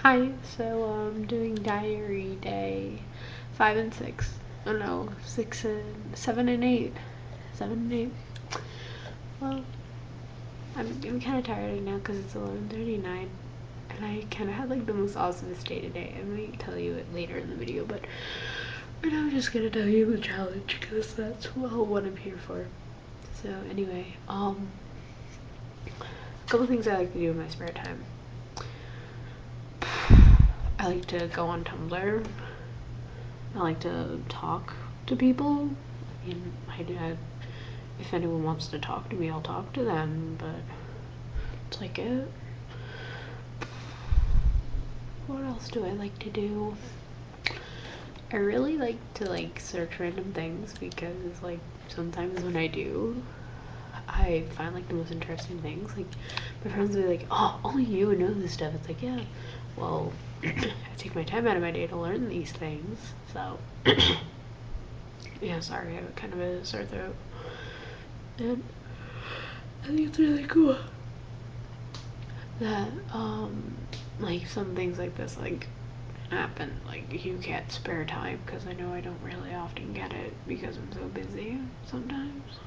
Hi, so I'm doing diary day 5 and 6. Oh no, 6 and 7 and 8. 7 and 8. Well, I'm kind of tired right now because it's 11:39, and I kind of had like the most awesomest day today. I might tell you it later in the video, but right now I'm just gonna tell you the challenge because that's what I'm here for. So anyway, a couple things I like to do in my spare time. I like to go on Tumblr. I like to talk to people. I mean, if anyone wants to talk to me, I'll talk to them, but it's like it. What else do I like to do? I really like to search random things because sometimes when I do, I find the most interesting things. Like my friends will be like, "Oh, only you would know this stuff." It's like, yeah, well, I take my time out of my day to learn these things, so yeah, sorry, I have kind of a sore throat. And I think it's really cool that some things like this happen. You get spare time, because I know I don't really often get it because I'm so busy sometimes.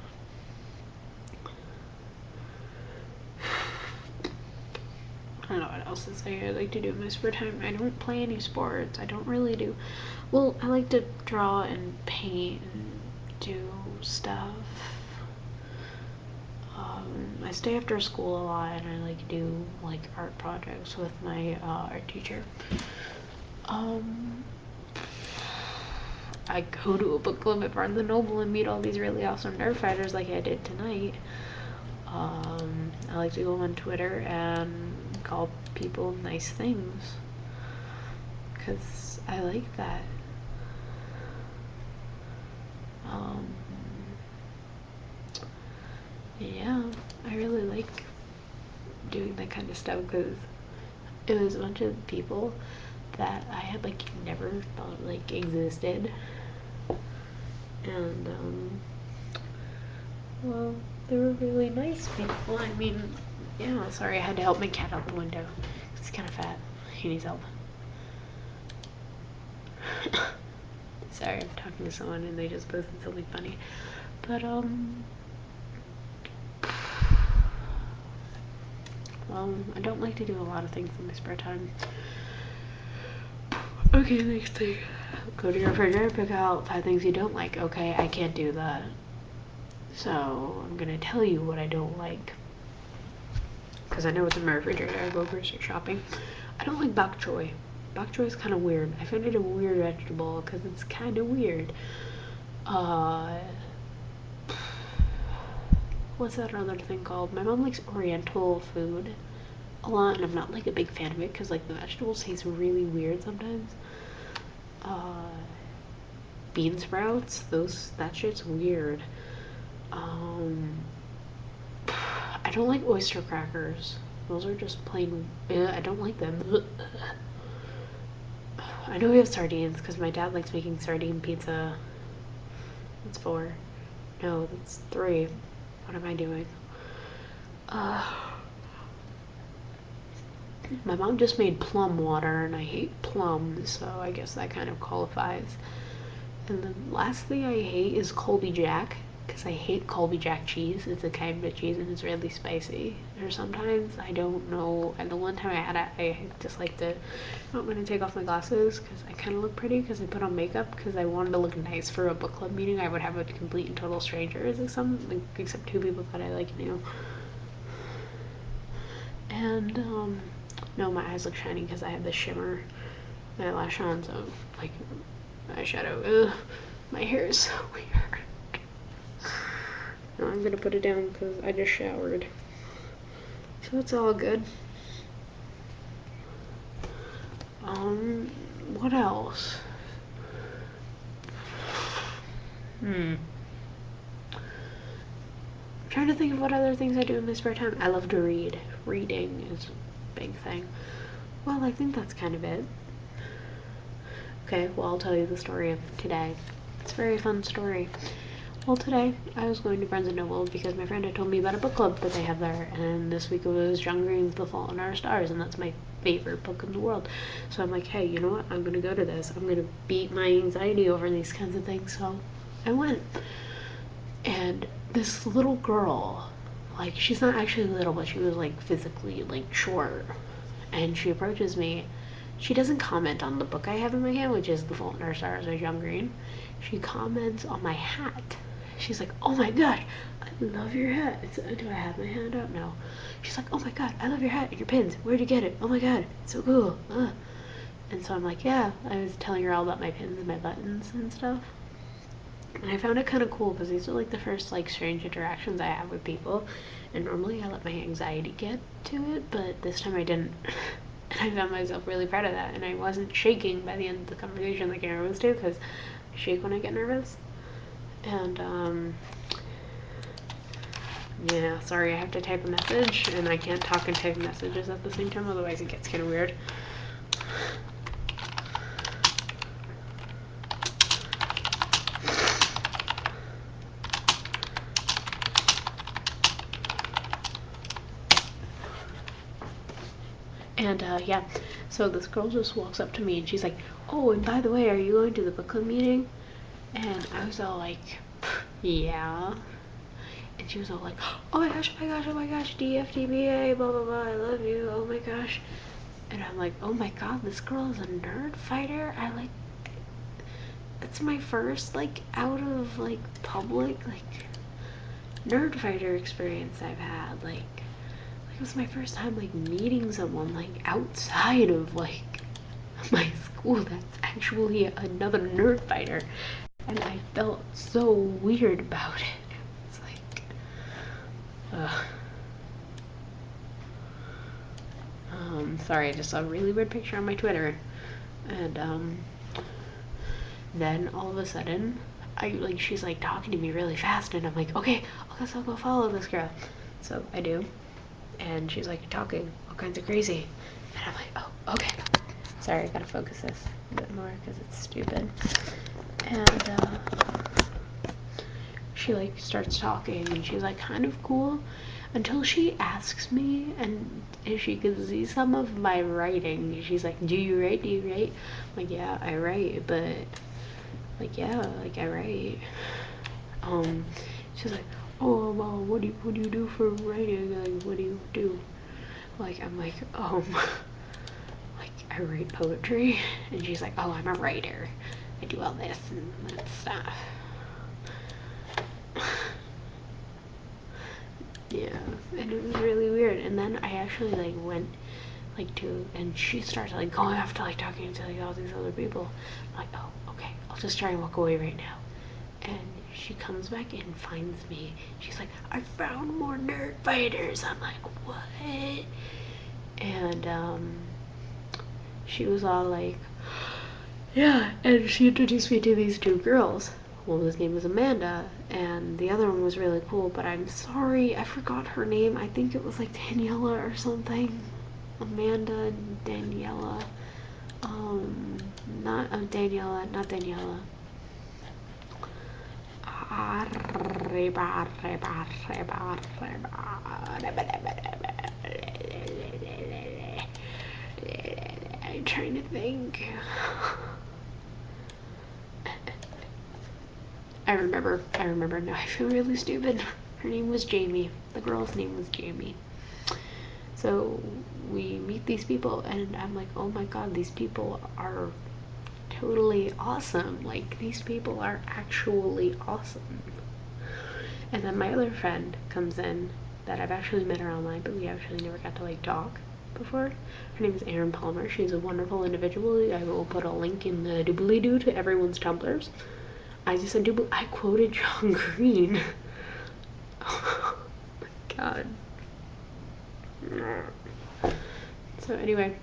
I don't know what else to say I like to do in my spare time. I don't play any sports. I don't really do, well, I like to draw and paint and do stuff. I stay after school a lot, and I do art projects with my art teacher. I go to a book club at Barnes & Noble and meet all these really awesome nerd fighters like I did tonight. I like to go on Twitter and call people nice things because I like that. Yeah, I really like doing that kind of stuff because it was a bunch of people that I had never thought existed, and well, they were really nice people. I mean, yeah, sorry, I had to help my cat out the window. He's kind of fat. He needs help. Sorry, I'm talking to someone and they just posted something funny. But, I don't like to do a lot of things in my spare time. Okay, next thing. Go to your refrigerator, pick out 5 things you don't like. Okay, I can't do that. So, I'm gonna tell you what I don't like. Because I know what's in my refrigerator. I go grocery shopping. I don't like bok choy. Bok choy is kind of weird. I find it a weird vegetable because it's kind of weird. What's that other thing called? My mom likes Oriental food a lot, and I'm not a big fan of it because the vegetables taste really weird sometimes. Bean sprouts, that shit's weird. I don't like oyster crackers. Those are just plain. I don't like them. I know we have sardines because my dad likes making sardine pizza. That's 4. No, that's 3. What am I doing? My mom just made plum water, and I hate plums, so I guess that kind of qualifies. And the last thing I hate is Colby Jack, because I hate Colby Jack cheese. It's a kind of cheese, and it's really spicy. Or sometimes, I don't know. And the one time I had it, I just liked it. I'm going to take off my glasses, because I kind of look pretty, because I put on makeup, because I wanted to look nice for a book club meeting. I would have a complete and total strangers, except 2 people that I knew. And, no, my eyes look shiny because I have the shimmer eyelash on, so, eyeshadow. Ugh, my hair is so weird. No, I'm gonna put it down because I just showered. So it's all good. What else? I'm trying to think of what other things I do in my spare time. I love to read. Reading is a big thing. Well, I think that's kind of it. Okay, well, I'll tell you the story of today. It's a very fun story. Well, today I was going to Barnes & Noble because my friend had told me about a book club that they have there, and this week it was John Green's The Fault in Our Stars, and that's my favorite book in the world. So I'm like, hey, you know what? I'm gonna go to this. I'm gonna beat my anxiety over these kinds of things. So I went. And this little girl, like, she's not actually little, but she was like physically like short. And she approaches me. She doesn't comment on the book I have in my hand, which is The Fault in Our Stars by John Green. She comments on my hat. She's like, oh my gosh, I love your hat. Do I have my hand up? No. She's like, oh my god, I love your hat and your pins. Where'd you get it? Oh my god, it's so cool. And so I'm like, yeah, I was telling her all about my pins and my buttons and stuff. And I found it kind of cool because these are like the first like strange interactions I have with people. And normally I let my anxiety get to it, but this time I didn't. And I found myself really proud of that. And I wasn't shaking by the end of the conversation like I always do, because I shake when I get nervous. And yeah, sorry, I have to type a message, and I can't talk and type messages at the same time, otherwise it gets kind of weird. And yeah, so this girl just walks up to me and she's like, oh, and by the way, are you going to the book club meeting? And I was all like, yeah. And she was all like, oh my gosh, oh my gosh, oh my gosh, DFTBA, blah blah blah, I love you, oh my gosh. And I'm like, oh my god, this girl is a nerd fighter. That's my first like out of like public like nerd fighter experience I've had. Like it was my first time like meeting someone like outside of like my school that's actually another nerd fighter, and I felt so weird about it. It's like, sorry, I just saw a really weird picture on my Twitter, and then all of a sudden, she's like talking to me really fast, and I'm like, okay, I guess I'll go follow this girl. So I do, and she's like talking all kinds of crazy, and I'm like, oh, okay. Sorry, I gotta focus this a bit more because it's stupid. And she like starts talking, and she's like kind of cool until she asks me, and if she could see some of my writing, she's like, do you write? I'm like, yeah, I write, but like, yeah, like I write. She's like, oh well, what do you do for writing? Like, what do you do? Like, I'm like, like I write poetry. And she's like, oh, I'm a writer, I do all this and that stuff. Yeah, and it was really weird. And then I actually like went like to, and she starts like going off to like talking to like all these other people. I'm like, oh, okay, I'll just try and walk away right now. And she comes back and finds me. She's like, I found more nerd fighters. I'm like, what? And she was all like, yeah, and she introduced me to these two girls. One was name was Amanda, and the other one was really cool, but I'm sorry, I forgot her name. I think it was like Daniela or something. Amanda and Daniela. Not Daniela, not Daniela. I'm trying to think. I remember now. I feel really stupid. Her name was Jamie. The girl's name was Jamie. So we meet these people, and I'm like, oh my god, these people are totally awesome. Like, these people are actually awesome. And then my other friend comes in that I've actually met her online, but we actually never got to like talk before. Her name is Erin Palmer. She's a wonderful individual. I will put a link in the doobly-doo to everyone's Tumblrs. I quoted John Green. Oh my god. So anyway,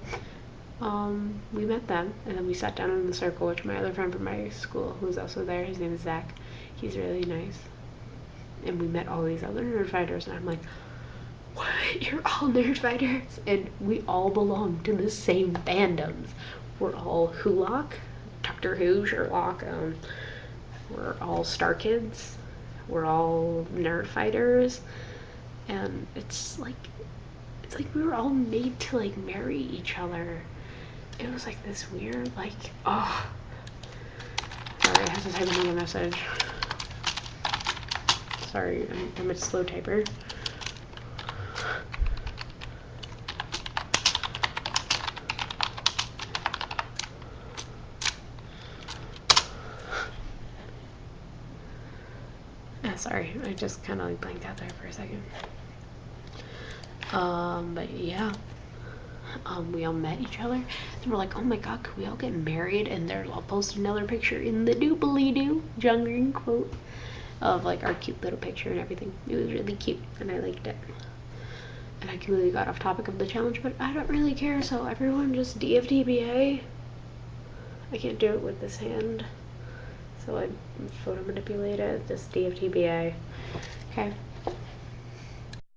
we met them, and then we sat down in the circle, which my other friend from my school, who's also there, his name is Zach, he's really nice. And we met all these other nerd fighters, and I'm like, what? You're all nerd fighters? And we all belong to the same fandoms. We're all Wholock, Doctor Who, Sherlock, we're all Star Kids, we're all nerd fighters, and it's it's like we were all made to like marry each other. It was like this weird, like, oh. Sorry, I have to type another message. Sorry, I'm a slow typer. Sorry, I just kind of like blanked out there for a second. But yeah, we all met each other, and we're like, oh my god, could we all get married? And there, I'll post another picture in the doobly-doo, John Green quote, of like our cute little picture and everything. It was really cute, and I liked it. And I completely got off topic of the challenge, but I don't really care, so everyone just DFTBA. I can't do it with this hand, so I photo manipulate it, just DFTBA. Okay.